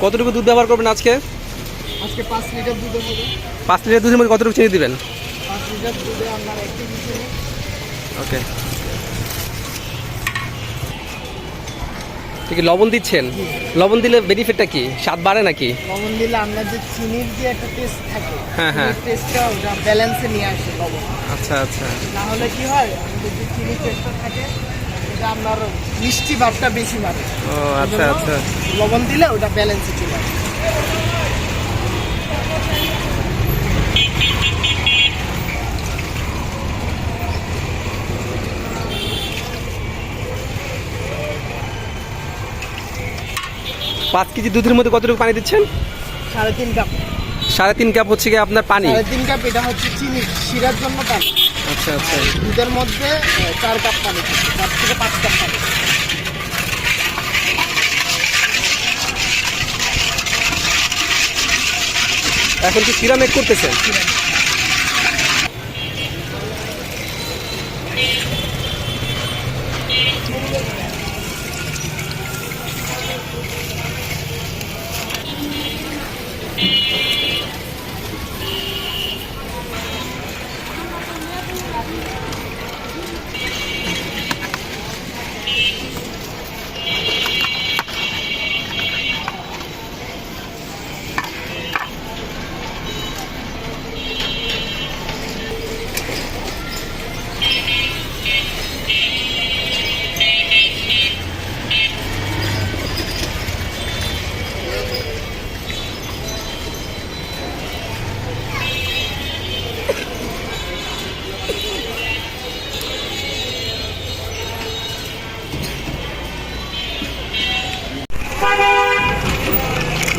কতটুকু দুধ ব্যবহার করবেন আজকে? আজকে 5 লিটার দুধ হবে। 5 লিটার দুধের মধ্যে কতটুকু চিনি দিবেন? 5 লিটার দুধে আপনার 1 কেজি চিনি। ওকে, ঠিক আছে। লবণ দিচ্ছেন? লবণ দিলে বেনিফিটটা কি? স্বাদ বাড়ে নাকি? লবণ দিলে আপনার যে চিনির যে একটা টেস্ট থাকে, হ্যাঁ হ্যাঁ, টেস্টটা ওটা ব্যালেন্সে নিয়ে আসে লবণ। আচ্ছা আচ্ছা। না হলে কি হয়, আমাদের যে চিনির টেস্টটা থাকে এটা আপনার মিষ্টি ভাবটা বেশি বাড়ে। ও আচ্ছা আচ্ছা। লবণ দিলে ওটা ব্যালেন্সে চলে আসে। পাঁচ কেজি দুধের মধ্যে কতটুকু পানি দিচ্ছেন? 3.5 কাপ। 3.5 কাপ হচ্ছে কি আপনার পানি? 3.5 কাপ এটা হচ্ছে চিনি শিরার জন্য পানি। আচ্ছা আচ্ছা। দুধের মধ্যে 4 কাপ পানি থাকে, 4 থেকে 5 কাপ পানি। এখন কি শিরা মেক করতেছেন?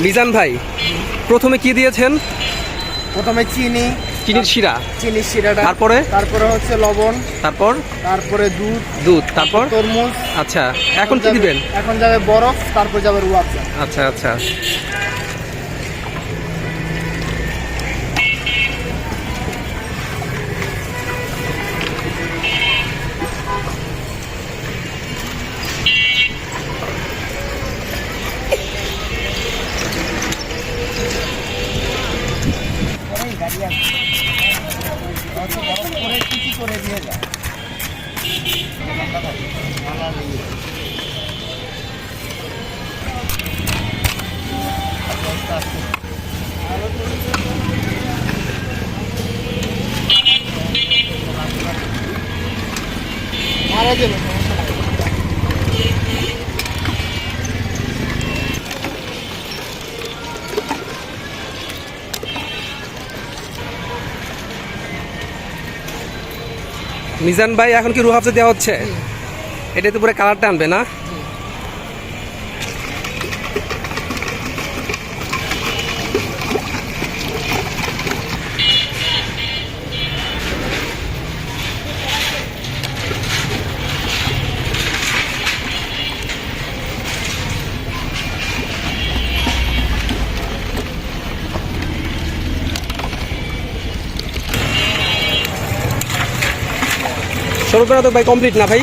মিজান ভাই, প্রথমে কি দিয়েছেন? প্রথমে চিনি, চিনির শিরা, চিনির শিরাটা, তারপরে হচ্ছে লবণ, তারপরে দুধ, তারপর তরমুজ। আচ্ছা, এখন কি দিবেন? এখন যাবে বরফ, তারপর যাবে রুয়াবজা। আচ্ছা আচ্ছা। করে দিয়ে যায়। মারা যাবে। মিজান ভাই, এখন কি রুহাবজা দেওয়া হচ্ছে? এটা তো পুরো কালারটা আনবে না? শরবতটা তো ভাই কমপ্লিট না ভাই?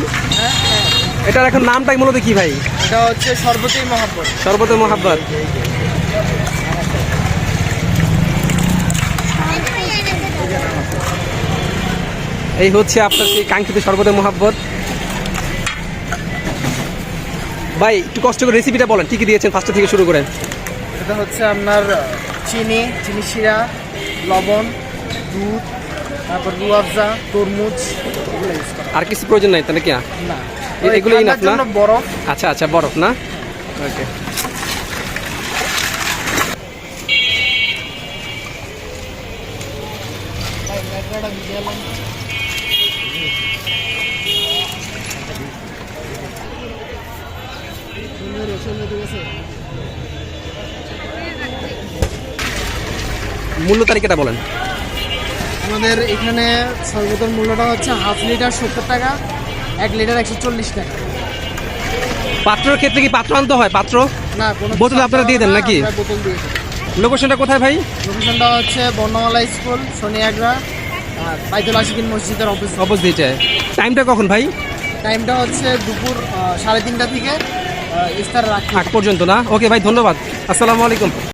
এটার এখন নামটাই মূলত কি ভাই? এটা হচ্ছে শরবতে মহাব্বত। শরবতে মহাব্বত। এই হচ্ছে আপনার সেই কাঙ্ক্ষিত শরবতে মহাব্বত। ভাই, একটু কষ্ট করে রেসিপিটা বলেন, কি কি দিয়েছেন ফার্স্ট থেকে শুরু করেন। এটা হচ্ছে আপনার চিনি শিরা, লবণ, দুধ, তারপর রুয়াবজা, তরমুজ, এগুলো ইউজ করা। আর কিছু প্রয়োজন নাই তাহলে কি? না, এগুলোই না? বরফ। আচ্ছা আচ্ছা, বরফ না? ওকে। ভাই মূল্য তালিকাটা বলেন। আমাদের এখানে সর্বোত্তম মূল্যটা হচ্ছে হাফ লিটার 70 টাকা, 1 লিটার 140 টাকা। পাত্রের ক্ষেত্রে কি পাত্র আনতে হয়? পাত্র না, কোনো বোতল আপনারা দিয়ে দেন নাকি? আমরা বোতল দিয়ে দিই। লোকেশনটা কোথায় ভাই? লোকেশনটা হচ্ছে বর্ণমালা স্কুল, সোনিয়াগ্রা, আর বাইতুল আশিকিন মসজিদের অফিস। অপোজিটে। টাইমটা কখন ভাই? টাইমটা হচ্ছে দুপুর 3:30 থেকে ইফতার রাখি আগ পর্যন্ত না? ওকে ভাই, ধন্যবাদ। আসসালামু আলাইকুম।